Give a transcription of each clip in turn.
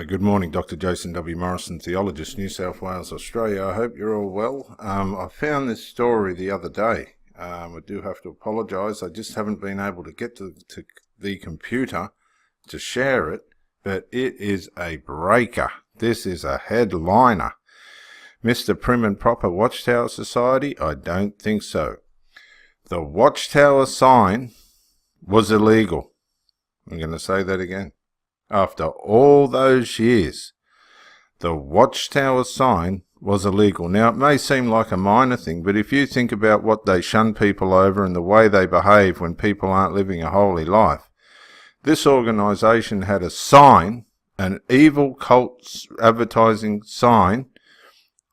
Good morning, Dr. Jason W. Morrison, theologist, New South Wales, Australia. I hope you're all well. I found this story the other day. I do have to apologise. I just haven't been able to get to the computer to share it, but it is a breaker. This is a headliner. Mr. Prim and Proper Watchtower Society? I don't think so. The Watchtower sign was illegal. I'm going to say that again. After all those years, the Watchtower sign was illegal. Now, it may seem like a minor thing, but if you think about what they shun people over and the way they behave when people aren't living a holy life, this organisation had a sign, an evil cult advertising sign,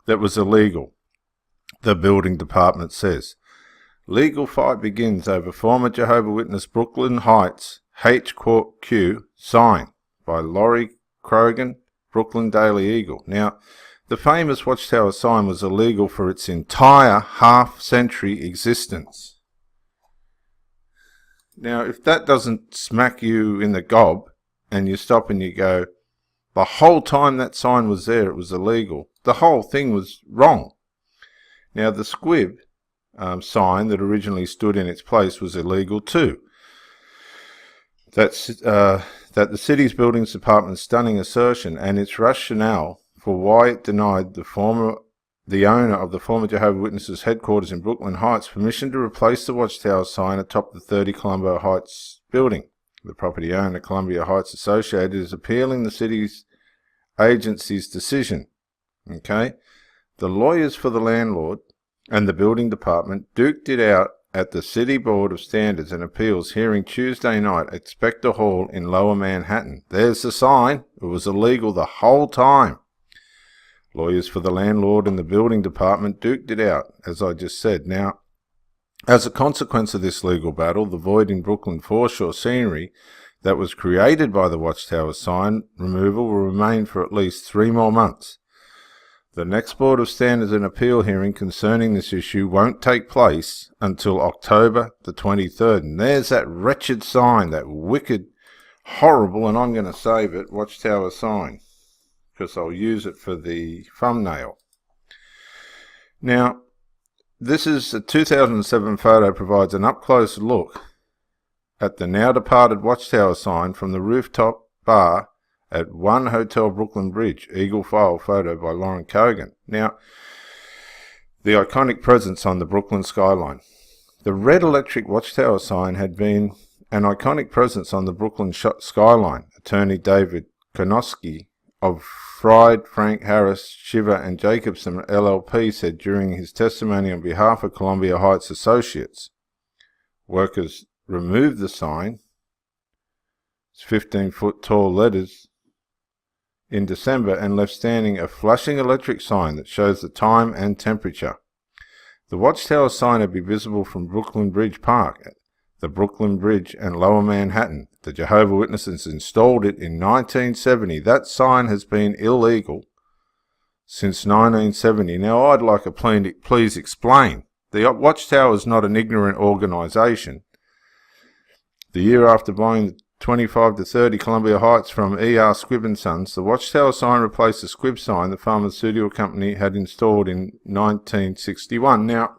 that was illegal. The building department says, legal fight begins over former Jehovah Witness Brooklyn Heights HQ sign by Laurie Krogan, Brooklyn Daily Eagle. Now, the famous Watchtower sign was illegal for its entire half-century existence. Now, if that doesn't smack you in the gob, and you stop and you go, the whole time that sign was there, it was illegal. The whole thing was wrong. Now, the squib sign that originally stood in its place was illegal too. That the city's buildings department's stunning assertion and its rationale for why it denied the owner of the former Jehovah Witnesses headquarters in Brooklyn Heights permission to replace the Watchtower sign atop the 30 Columbia Heights building. The property owner, Columbia Heights Associated, is appealing the city's agency's decision. Okay? The lawyers for the landlord and the building department duked it out at the City Board of Standards and Appeals hearing Tuesday night at Spectre Hall in Lower Manhattan. There's the sign. It was illegal the whole time. Lawyers for the landlord and the building department duked it out, as I just said. Now, as a consequence of this legal battle, the void in Brooklyn foreshore scenery that was created by the Watchtower sign removal will remain for at least 3 more months. The next Board of Standards and Appeal hearing concerning this issue won't take place until October the 23rd. And there's that wretched sign, that wicked, horrible, and I'm going to save it, Watchtower sign, because I'll use it for the thumbnail. Now, this is a 2007 photo, provides an up-close look at the now-departed Watchtower sign from the rooftop bar at One Hotel Brooklyn Bridge, Eagle File photo by Lauren Kogan. Now, the iconic presence on the Brooklyn skyline. The red electric Watchtower sign had been an iconic presence on the Brooklyn skyline. Attorney David Konoski of Fried, Frank Harris, Shiver and Jacobson LLP said during his testimony on behalf of Columbia Heights Associates. Workers removed the sign, it's 15-foot tall letters, in December and left standing a flashing electric sign that shows the time and temperature. The Watchtower sign would be visible from Brooklyn Bridge Park, the Brooklyn Bridge and Lower Manhattan. The Jehovah Witnesses installed it in 1970. That sign has been illegal since 1970. Now, I'd like a please explain. The Watchtower is not an ignorant organisation. The year after buying the 25 to 30 Columbia Heights from E.R. Squibb & Sons, the Watchtower sign replaced the Squibb sign the pharmaceutical company had installed in 1961. Now,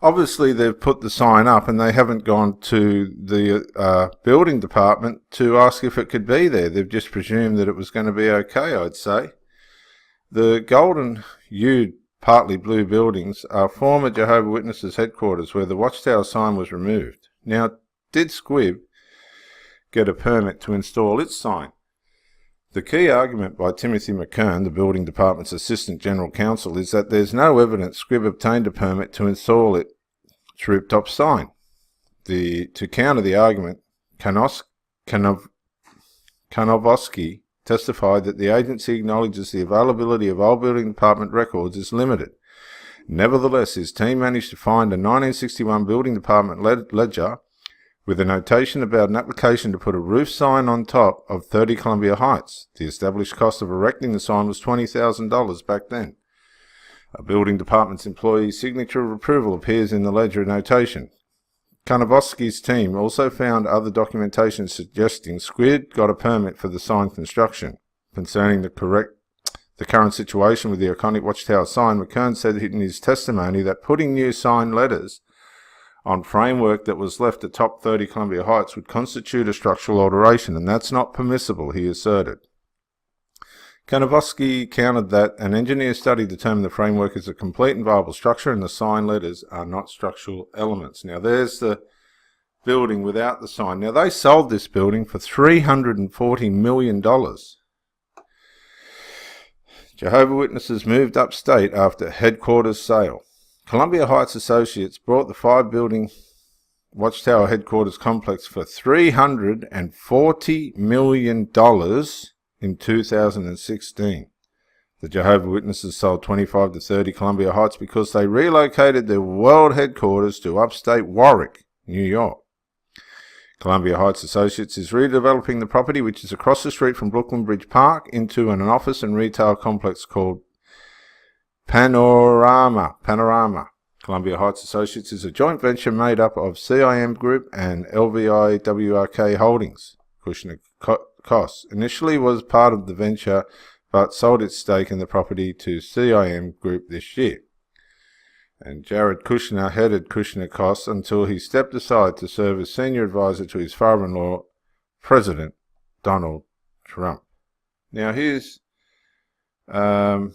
obviously they've put the sign up and they haven't gone to the building department to ask if it could be there. They've just presumed that it was going to be okay, I'd say. The golden hued, partly blue buildings are former Jehovah Witnesses headquarters where the Watchtower sign was removed. Now, did Squibb get a permit to install its sign? The key argument by Timothy McKern, the building department's assistant general counsel, is that there's no evidence Squibb obtained a permit to install its rooftop sign. To counter the argument, Kanovsky testified that the agency acknowledges the availability of old building department records is limited. Nevertheless, his team managed to find a 1961 building department ledger with a notation about an application to put a roof sign on top of 30 Columbia Heights. The established cost of erecting the sign was $20,000 back then. A building department's employee's signature of approval appears in the ledger notation. Karnavosky's team also found other documentation suggesting Squid got a permit for the sign construction. Concerning the current situation with the iconic Watchtower sign, McKern said in his testimony that putting new sign letters on framework that was left at top 30 Columbia Heights would constitute a structural alteration, and that's not permissible, he asserted. Karnavosky countered that an engineer study determined the framework is a complete and viable structure and the sign letters are not structural elements. Now there's the building without the sign. Now they sold this building for $340 million. Jehovah Witnesses moved upstate after headquarters sale. Columbia Heights Associates bought the 5-building Watchtower headquarters complex for $340 million in 2016. The Jehovah Witnesses sold 25 to 30 Columbia Heights because they relocated their world headquarters to upstate Warwick, New York. Columbia Heights Associates is redeveloping the property, which is across the street from Brooklyn Bridge Park, into an office and retail complex called Panorama. Columbia Heights Associates is a joint venture made up of CIM Group and LVI-WRK Holdings. Kushner Koss initially was part of the venture but sold its stake in the property to CIM Group this year. And Jared Kushner headed Kushner Koss until he stepped aside to serve as senior advisor to his father-in-law, President Donald Trump. Now here's another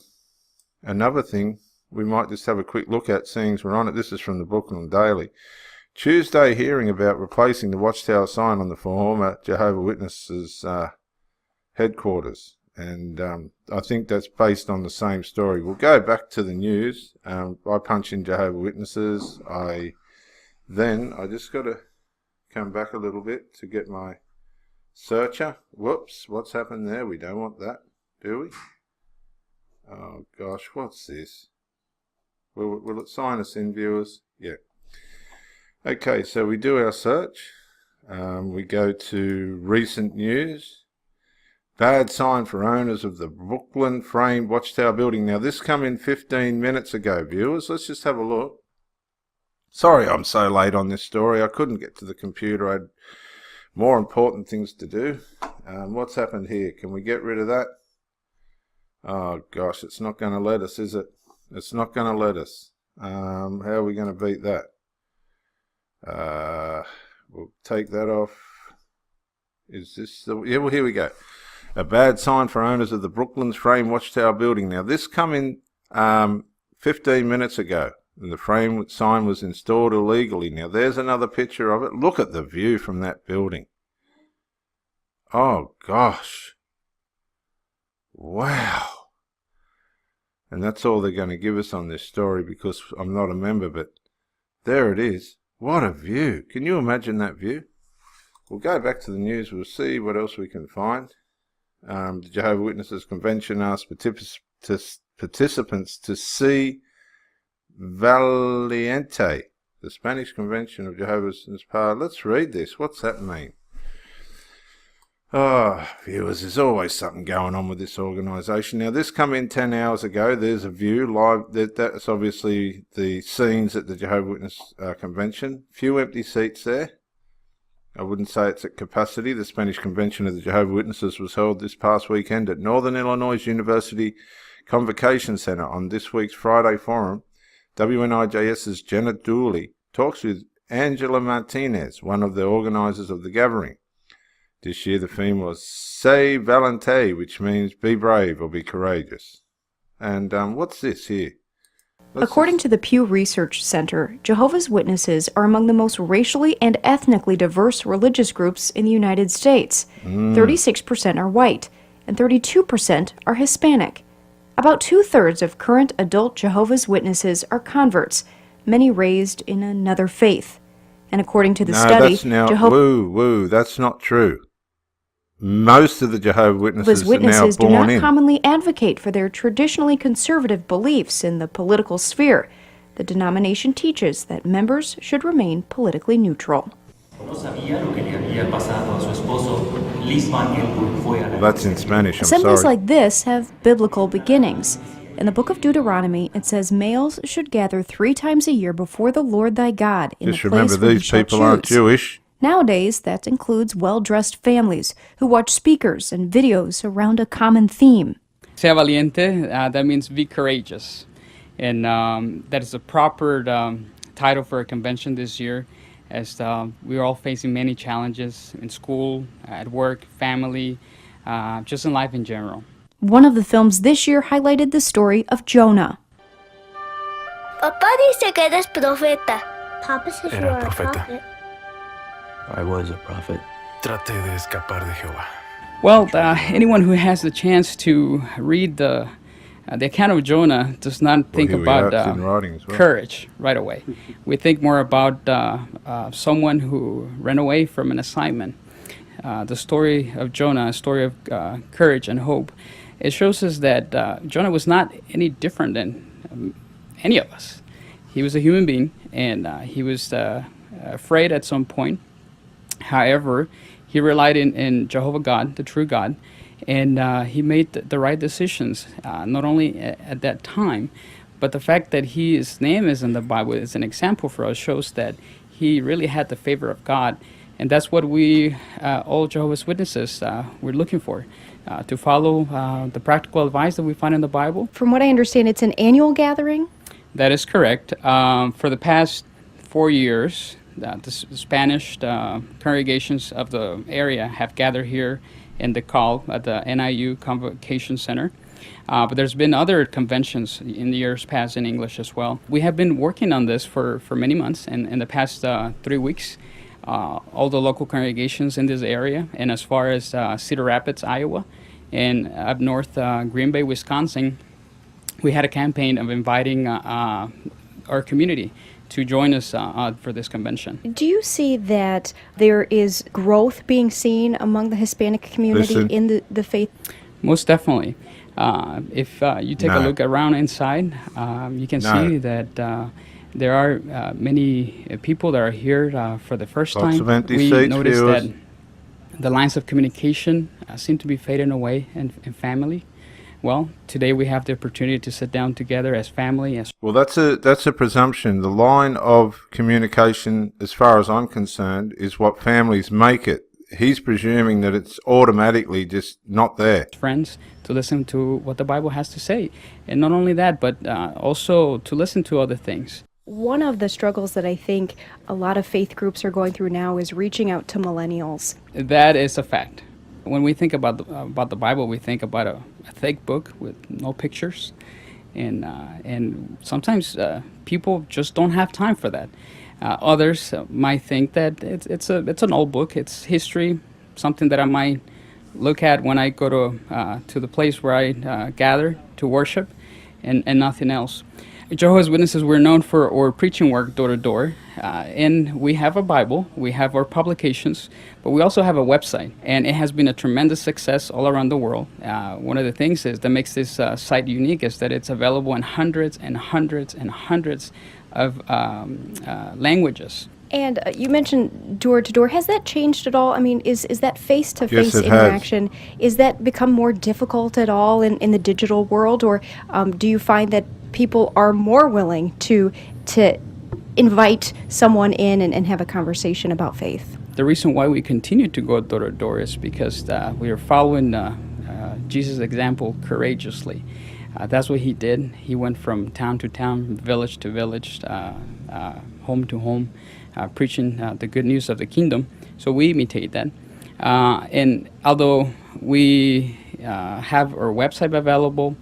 thing we might just have a quick look at, seeing as we're on it. This is from the Brooklyn Daily. Tuesday hearing about replacing the Watchtower sign on the former Jehovah Witnesses headquarters. And I think that's based on the same story. We'll go back to the news. I punch in Jehovah Witnesses. I just got to come back a little bit to get my searcher. Whoops, what's happened there? We don't want that, do we? Oh gosh, what's this? Will it sign us in, viewers? Yeah. Okay, so we do our search. We go to recent news. Bad sign for owners of the Brooklyn framed Watchtower building. Now this come in 15 minutes ago, viewers. Let's just have a look. Sorry I'm so late on this story. I couldn't get to the computer. I had more important things to do. What's happened here? Can we get rid of that? Oh gosh, it's not going to let us, is it? It's not going to let us. How are we going to beat that? We'll take that off. Is this the... Yeah, well, here we go. A bad sign for owners of the Brooklyn's frame Watchtower building. Now, this come in 15 minutes ago. And the frame sign was installed illegally. Now, there's another picture of it. Look at the view from that building. Oh, gosh. Wow. And that's all they're going to give us on this story because I'm not a member, but there it is. What a view. Can you imagine that view? We'll go back to the news. We'll see what else we can find. The Jehovah Witnesses Convention asked participants to see Valiente, the Spanish Convention of Jehovah's Witnesses. Let's read this. What's that mean? Oh, viewers, there's always something going on with this organisation. Now, this come in 10 hours ago. There's a view live. That's obviously the scenes at the Jehovah Witness Convention. Few empty seats there. I wouldn't say it's at capacity. The Spanish Convention of the Jehovah Witnesses was held this past weekend at Northern Illinois University Convocation Center. On this week's Friday forum, WNIJS's Jenna Dooley talks with Angela Martinez, one of the organisers of the gathering. This year the theme was Say Valente, which means be brave or be courageous. And what's this here? According to the Pew Research Center, Jehovah's Witnesses are among the most racially and ethnically diverse religious groups in the United States. 36% are white, and 32% are Hispanic. About 2/3 of current adult Jehovah's Witnesses are converts, many raised in another faith. And according to the study, that's not true. Most of the Jehovah's Witnesses are now do born not in. commonly advocate for their traditionally conservative beliefs in the political sphere. The denomination teaches that members should remain politically neutral. Well, that's in Spanish, I'm Assemblies sorry. like this have biblical beginnings. In the book of Deuteronomy, it says males should gather 3 times a year before the Lord thy God in Just the remember, place where he these shall people aren't choose. Jewish. Nowadays, that includes well-dressed families who watch speakers and videos around a common theme. Sea valiente, that means be courageous. And that is a proper title for a convention this year, as we're all facing many challenges in school, at work, family, just in life in general. One of the films this year highlighted the story of Jonah. Papá dice que eres profeta. Papa says you Era are a profeta. prophet. I was a prophet. Trate de escapar de Jehová. Well, anyone who has the chance to read the account of Jonah does not think here we about are, it's in writing as well. courage right away. We think more about someone who ran away from an assignment. The story of Jonah, a story of courage and hope, it shows us that Jonah was not any different than any of us. He was a human being, and he was afraid at some point. However, he relied in Jehovah God, the true God, and he made the right decisions, not only at that time, but the fact that his name is in the Bible is an example for us, shows that he really had the favor of God. And that's what we, all Jehovah's Witnesses, we're looking for, to follow the practical advice that we find in the Bible. From what I understand, it's an annual gathering? That is correct. For the past 4 years, the Spanish congregations of the area have gathered here in the call at the NIU Convocation Center. But there's been other conventions in the years past in English as well. We have been working on this for many months, and in the past 3 weeks, all the local congregations in this area, and as far as Cedar Rapids, Iowa, and up north, Green Bay, Wisconsin, we had a campaign of inviting our community to join us for this convention. Do you see that there is growth being seen among the Hispanic community Listen. in the faith? Most definitely. If you take a No. look around inside, you can No. see that there are many people that are here for the first Lots time. of empty We seats, noticed viewers. that the lines of communication seem to be fading away in family. Well, today we have the opportunity to sit down together as family, as Well, that's a presumption. The line of communication, as far as I'm concerned, is what families make it. He's presuming that it's automatically just not there. friends, to listen to what the Bible has to say. And not only that, but also to listen to other things. One of the struggles that I think a lot of faith groups are going through now is reaching out to millennials. That is a fact. When we think about the Bible, we think about a thick book with no pictures, and sometimes people just don't have time for that. Others might think that it's an old book. It's history, something that I might look at when I go to the place where I gather to worship, and nothing else. Jehovah's Witnesses, we're known for our preaching work door to door, and we have a Bible, we have our publications, but we also have a website, and it has been a tremendous success all around the world. One of the things that makes this site unique is that it's available in hundreds and hundreds and hundreds of languages. And you mentioned door to door. Has that changed at all? I mean, is that face-to-face Yes, it has. interaction, is that become more difficult at all in the digital world? Or do you find that people are more willing to invite someone in and have a conversation about faith? The reason why we continue to go door to door is because we are following Jesus' example courageously. That's what he did. He went from town to town, village to village, home to home, preaching the good news of the kingdom. So we imitate that. And although we have our website available,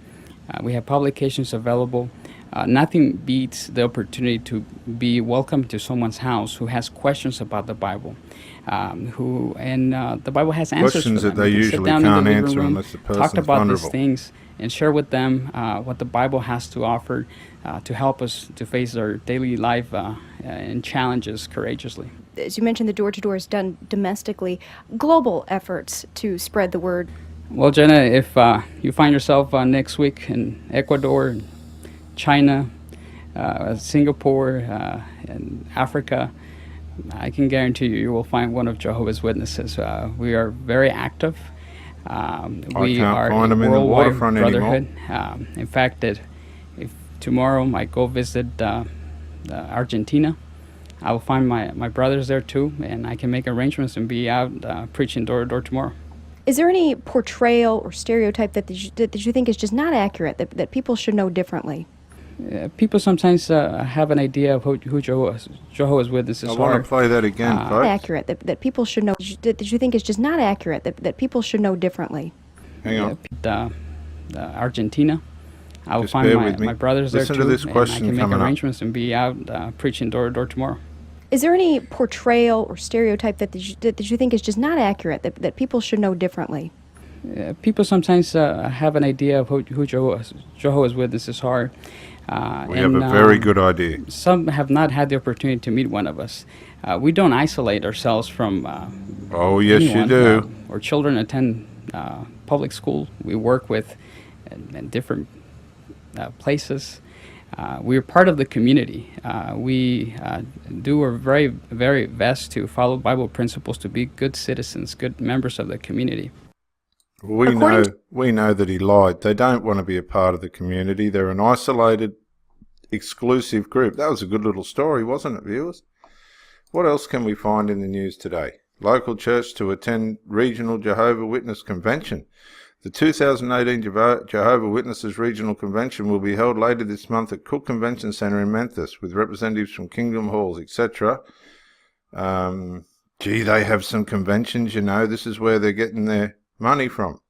we have publications available, nothing beats the opportunity to be welcome to someone's house who has questions about the Bible, the Bible has answers Questions for that them. they We can sit usually down in the can't living answer room, unless the talk person's about vulnerable. these things, and share with them what the Bible has to offer to help us to face our daily life and challenges courageously. As you mentioned, the door-to-door is done domestically. Global efforts to spread the word. Well, Jenna, if you find yourself next week in Ecuador, China, Singapore, and Africa, I can guarantee you will find one of Jehovah's Witnesses. We are very active. We can't are find a 'em in the worldwide waterfront anymore. brotherhood. In fact, if tomorrow I go visit Argentina, I will find my brothers there too, and I can make arrangements and be out preaching door to door tomorrow. Is there any portrayal or stereotype that you think is just not accurate, that people should know differently? People sometimes have an idea of who Jehovah's Witnesses I are. want to play that again, Not folks. accurate, that people should know, that you think is just not accurate, that people should know differently. Hang on. Argentina. I will Just find bear with me. my brothers Listen there to too, this and I question can make coming up. arrangements and be out preaching door to door tomorrow. Is there any portrayal or stereotype that you think is just not accurate, that people should know differently? People sometimes have an idea of who Jehovah's Witnesses are. We have a very good idea. Some have not had the opportunity to meet one of us. We don't isolate ourselves from Oh, yes, you anyone. do. Our children attend public school. We work with in different places. We're part of the community. We do our very, very best to follow Bible principles, to be good citizens, good members of the community. We know that he lied. They don't want to be a part of the community. They're an isolated, exclusive group. That was a good little story, wasn't it, viewers? What else can we find in the news today? Local church to attend Regional Jehovah Witness Convention. The 2018 Jehovah Witnesses Regional Convention will be held later this month at Cook Convention Centre in Memphis with representatives from Kingdom Halls, etc. They have some conventions, you know. This is where they're getting their money from.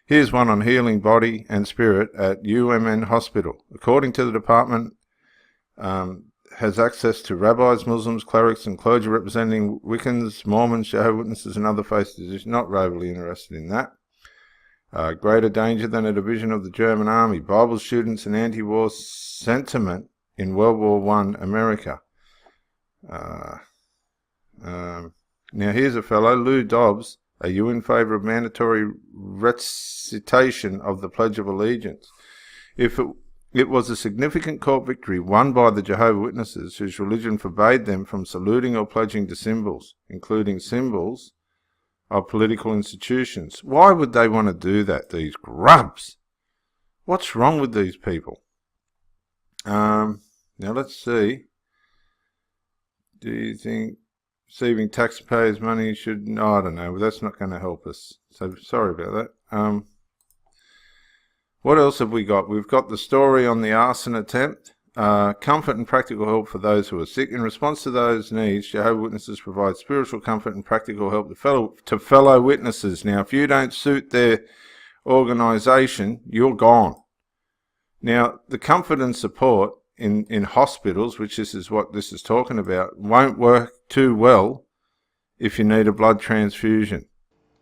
Here's one on healing body and spirit at UMN Hospital. According to the department, has access to rabbis, Muslims, clerics and clergy representing Wiccans, Mormons, Jehovah's Witnesses and other faiths. Is not overly interested in that. Greater danger than a division of the German army. Bible students and anti-war sentiment in World War I America. Now here's a fellow, Lou Dobbs. Are you in favour of mandatory recitation of the Pledge of Allegiance? If it was a significant court victory won by the Jehovah's Witnesses, whose religion forbade them from saluting or pledging to symbols, including symbols of political institutions. Why would they want to do that, these grubs? What's wrong with these people? Now let's see. Do you think receiving taxpayers' money should... No, I don't know. That's not going to help us. So sorry about that. What else have we got? We've got the story on the arson attempt. Comfort and practical help for those who are sick. In response to those needs, Jehovah's Witnesses provide spiritual comfort and practical help to fellow witnesses. Now, if you don't suit their organisation, you're gone. Now, the comfort and support in hospitals, which this is what this is talking about, won't work too well if you need a blood transfusion.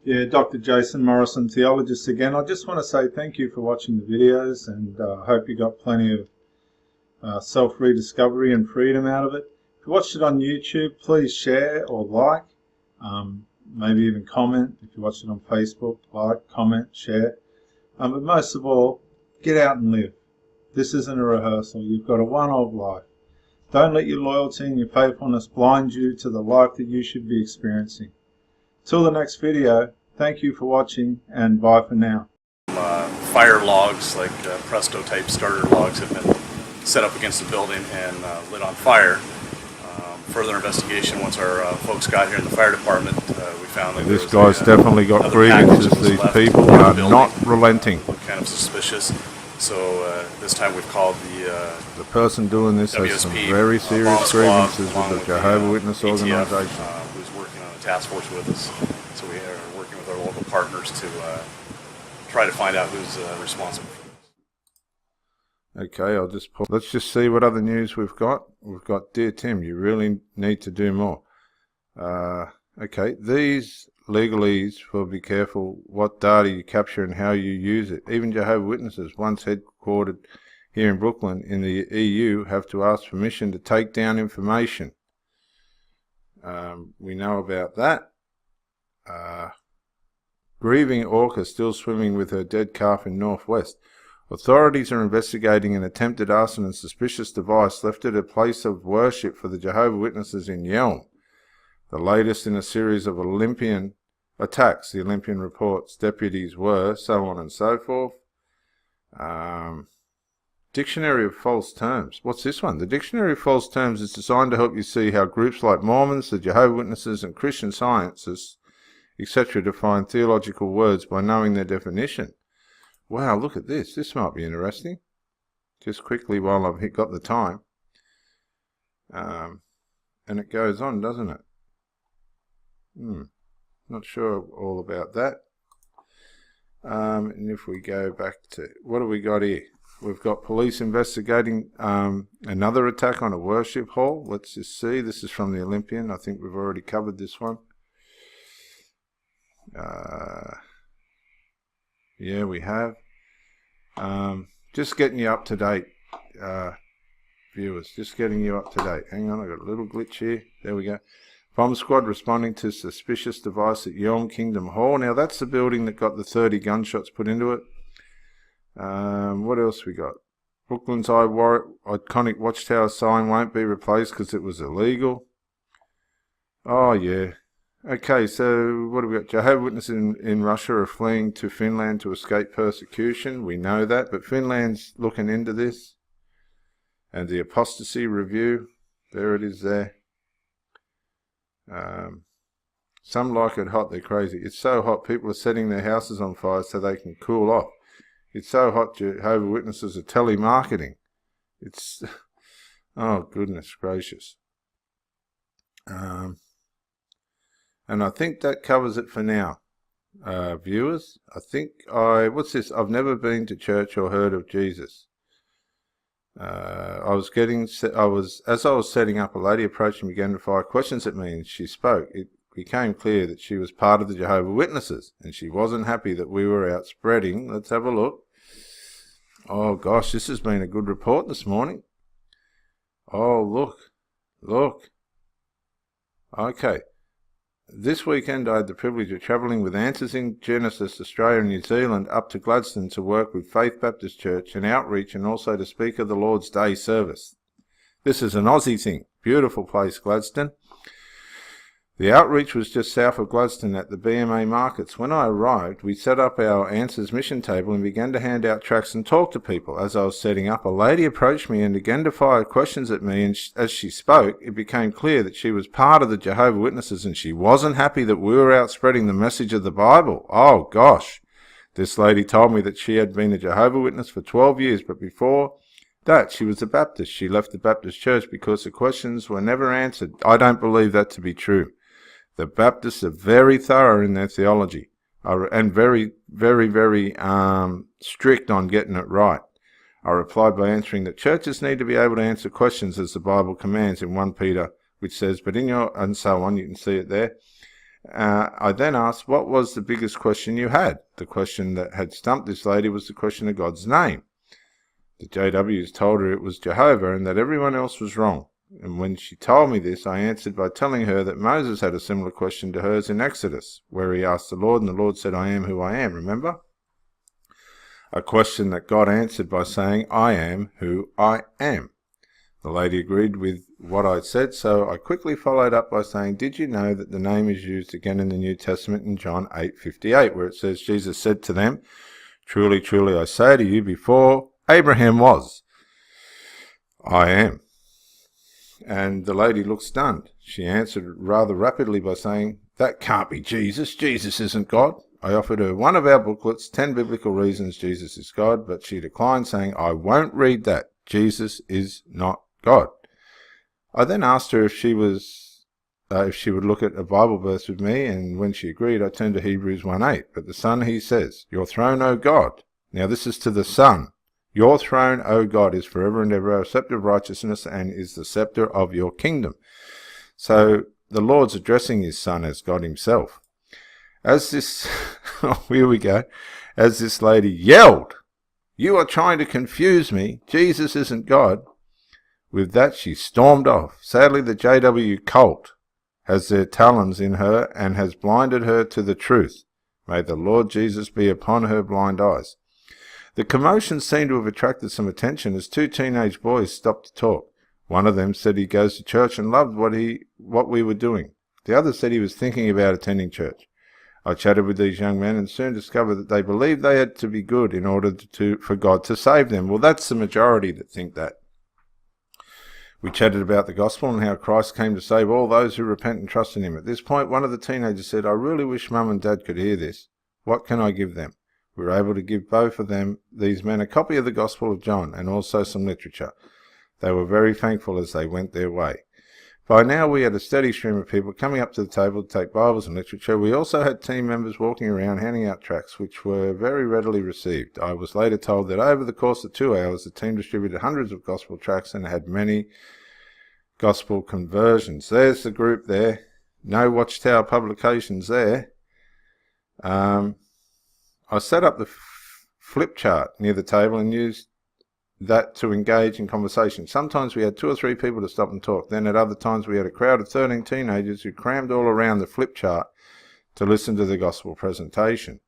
Yeah, Dr. Jason Morrison, theologist again. I just want to say thank you for watching the videos, and I hope you got plenty of self-rediscovery and freedom out of it. If you watched it on YouTube, please share or like, maybe even comment. If you watched it on Facebook, like, comment, share. But most of all, get out and live. This isn't a rehearsal. You've got a one-off life. Don't let your loyalty and your faithfulness blind you to the life that you should be experiencing. Till the next video, thank you for watching, and bye for now. Fire logs, like Presto type starter logs, have been set up against the building and lit on fire. Further investigation, once our folks got here in the fire department, we found that This guy's definitely got grievances. These people are not relenting. Kind of suspicious. So this time we've called The person doing this has some WSP, very bomb serious squad, grievances along with the with Jehovah's Witness ATF, organisation. who's working on a task force with us. So we are working with our local partners to try to find out who's responsible for this. Okay, I'll just pause. Let's just see what other news we've got. We've got, Dear Tim, you really need to do more. Okay, these legalese will be careful what data you capture and how you use it. Even Jehovah's Witnesses, once headquartered here in Brooklyn in the EU, have to ask permission to take down information. We know about that. Grieving orca still swimming with her dead calf in Northwest. Authorities are investigating an attempted arson and suspicious device left at a place of worship for the Jehovah's Witnesses in Yelm, the latest in a series of Olympian attacks, the Olympian reports, deputies were, so on and so forth. Dictionary of False Terms. What's this one? The Dictionary of False Terms is designed to help you see how groups like Mormons, the Jehovah Witnesses, and Christian Scientists, etc. define theological words by knowing their definition. Wow, look at this. This might be interesting. Just quickly while I've got the time. And it goes on, doesn't it? Not sure all about that. And if we go back to, what have we got here? We've got police investigating another attack on a worship hall. Let's just see. This is from the Olympian. I think we've already covered this one. Yeah, we have. Just getting you up to date, viewers. Just getting you up to date. Hang on, I got a little glitch here. There we go. Bomb squad responding to suspicious device at Yom Kingdom Hall. Now that's the building that got the 30 gunshots put into it. What else we got? Brooklyn's iconic watchtower sign won't be replaced because it was illegal. Oh yeah. Okay, so what have we got? Jehovah's Witnesses in Russia are fleeing to Finland to escape persecution. We know that, but Finland's looking into this. And the apostasy review, there it is there. Some like it hot, they're crazy. It's so hot, people are setting their houses on fire so they can cool off. It's so hot, Jehovah's Witnesses are telemarketing. It's, oh goodness gracious. And I think that covers it for now, viewers. I think what's this? I've never been to church or heard of Jesus. As I was setting up, a lady approached and began to fire questions at me, and she spoke. It became clear that she was part of the Jehovah's Witnesses, and she wasn't happy that we were out spreading. Let's have a look. Oh gosh, this has been a good report this morning. Oh, look. Okay. This weekend I had the privilege of travelling with Answers in Genesis, Australia and New Zealand up to Gladstone to work with Faith Baptist Church and outreach, and also to speak of the Lord's Day service. This is an Aussie thing. Beautiful place, Gladstone. The outreach was just south of Gladstone at the BMA markets. When I arrived, we set up our Answers mission table and began to hand out tracts and talk to people. As I was setting up, a lady approached me and began to fire questions at me, and as she spoke, it became clear that she was part of the Jehovah's Witnesses and she wasn't happy that we were out spreading the message of the Bible. Oh gosh. This lady told me that she had been a Jehovah's Witness for 12 years, but before that she was a Baptist. She left the Baptist church because the questions were never answered. I don't believe that to be true. The Baptists are very thorough in their theology and very, very, very strict on getting it right. I replied by answering that churches need to be able to answer questions as the Bible commands in 1 Peter, which says, but in your, and so on, you can see it there. I then asked, what was the biggest question you had? The question that had stumped this lady was the question of God's name. The JWs told her it was Jehovah and that everyone else was wrong. And when she told me this, I answered by telling her that Moses had a similar question to hers in Exodus, where he asked the Lord, and the Lord said, I am who I am, remember? A question that God answered by saying, I am who I am. The lady agreed with what I said, so I quickly followed up by saying, did you know that the name is used again in the New Testament in John 8:58, where it says, Jesus said to them, truly, truly, I say to you, before Abraham was, I am. And the lady looked stunned. She answered rather rapidly by saying, that can't be Jesus. Jesus isn't God. I offered her one of our booklets, 10 biblical reasons Jesus is God, but she declined, saying, I won't read that. Jesus is not God. I then asked her if she would look at a Bible verse with me, and when she agreed, I turned to Hebrews 1:8. But the Son, he says, your throne, O God. Now this is to the Son. Your throne, O God, is forever and ever, a scepter of righteousness, and is the scepter of your kingdom. So the Lord's addressing his Son as God himself. As this, here we go, as this lady yelled, you are trying to confuse me. Jesus isn't God. With that, she stormed off. Sadly, the JW cult has their talons in her and has blinded her to the truth. May the Lord Jesus be upon her blind eyes. The commotion seemed to have attracted some attention as 2 teenage boys stopped to talk. One of them said he goes to church and loved what we were doing. The other said he was thinking about attending church. I chatted with these young men and soon discovered that they believed they had to be good in order for God to save them. Well, that's the majority that think that. We chatted about the gospel and how Christ came to save all those who repent and trust in him. At this point, one of the teenagers said, "I really wish Mum and Dad could hear this. What can I give them?" We were able to give both of these men, a copy of the Gospel of John and also some literature. They were very thankful as they went their way. By now we had a steady stream of people coming up to the table to take Bibles and literature. We also had team members walking around handing out tracts, which were very readily received. I was later told that over the course of 2 hours the team distributed hundreds of gospel tracts and had many gospel conversions. There's the group there. No Watchtower publications there. I set up the flip chart near the table and used that to engage in conversation. Sometimes we had 2 or 3 people to stop and talk. Then at other times we had a crowd of 13 teenagers who crammed all around the flip chart to listen to the gospel presentation.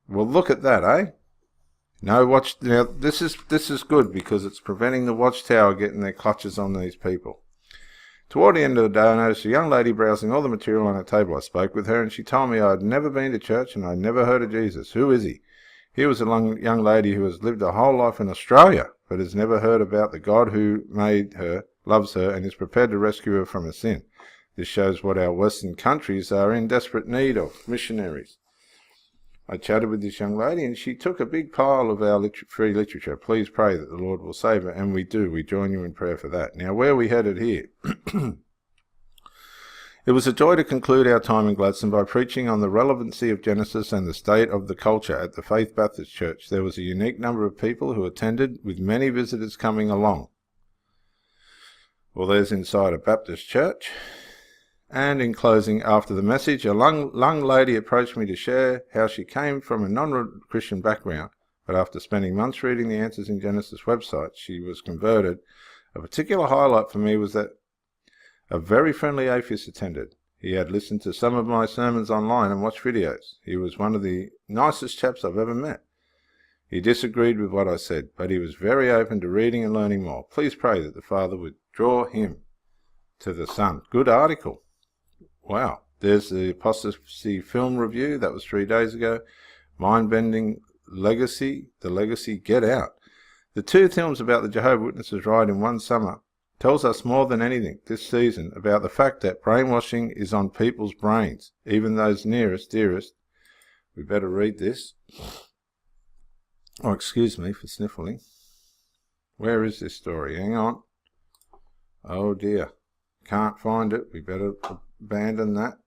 Well, look at that, eh? No watch. Now this is good because it's preventing the Watchtower getting their clutches on these people. Toward the end of the day, I noticed a young lady browsing all the material on her table. I spoke with her and she told me I had never been to church and I had never heard of Jesus. Who is he? Here was a young lady who has lived her whole life in Australia, but has never heard about the God who made her, loves her, and is prepared to rescue her from her sin. This shows what our Western countries are in desperate need of, missionaries. I chatted with this young lady, and she took a big pile of our free literature. Please pray that the Lord will save her, and we do. We join you in prayer for that. Now, where are we headed here? It was a joy to conclude our time in Gladstone by preaching on the relevancy of Genesis and the state of the culture at the Faith Baptist Church. There was a unique number of people who attended, with many visitors coming along. Well, there's inside a Baptist church. And in closing, after the message, a young lady approached me to share how she came from a non-Christian background, but after spending months reading the Answers in Genesis website, she was converted. A particular highlight for me was that a very friendly atheist attended. He had listened to some of my sermons online and watched videos. He was one of the nicest chaps I've ever met. He disagreed with what I said, but he was very open to reading and learning more. Please pray that the Father would draw him to the Son. Good article. Wow. There's the Apostasy film review. That was 3 days ago. Mind-bending legacy. The legacy Get Out. The 2 films about the Jehovah Witnesses ride in one summer tells us more than anything this season about the fact that brainwashing is on people's brains, even those nearest, dearest. We better read this. Oh, excuse me for sniffling. Where is this story? Hang on. Oh dear. Can't find it. We better abandon that.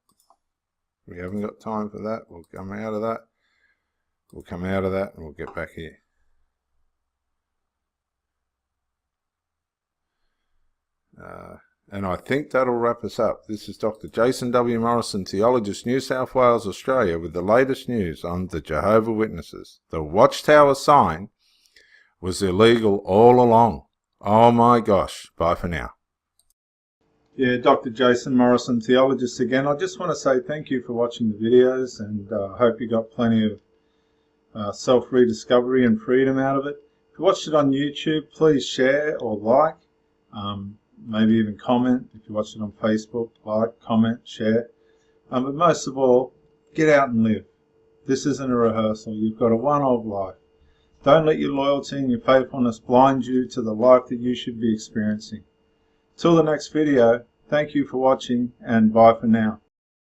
We haven't got time for that. We'll come out of that. We'll come out of that and we'll get back here. And I think that'll wrap us up. This is Dr. Jason W. Morrison, Theologist, New South Wales, Australia, with the latest news on the Jehovah Witnesses. The Watchtower sign was illegal all along. Oh my gosh. Bye for now. Yeah, Dr. Jason Morrison, Theologist again. I just want to say thank you for watching the videos, and I hope you got plenty of self-rediscovery and freedom out of it. If you watched it on YouTube, please share or like. Maybe even comment. If you watch it on Facebook, like, comment, share. But most of all, get out and live. This isn't a rehearsal. You've got a one-off life. Don't let your loyalty and your faithfulness blind you to the life that you should be experiencing. Till the next video, thank you for watching and bye for now.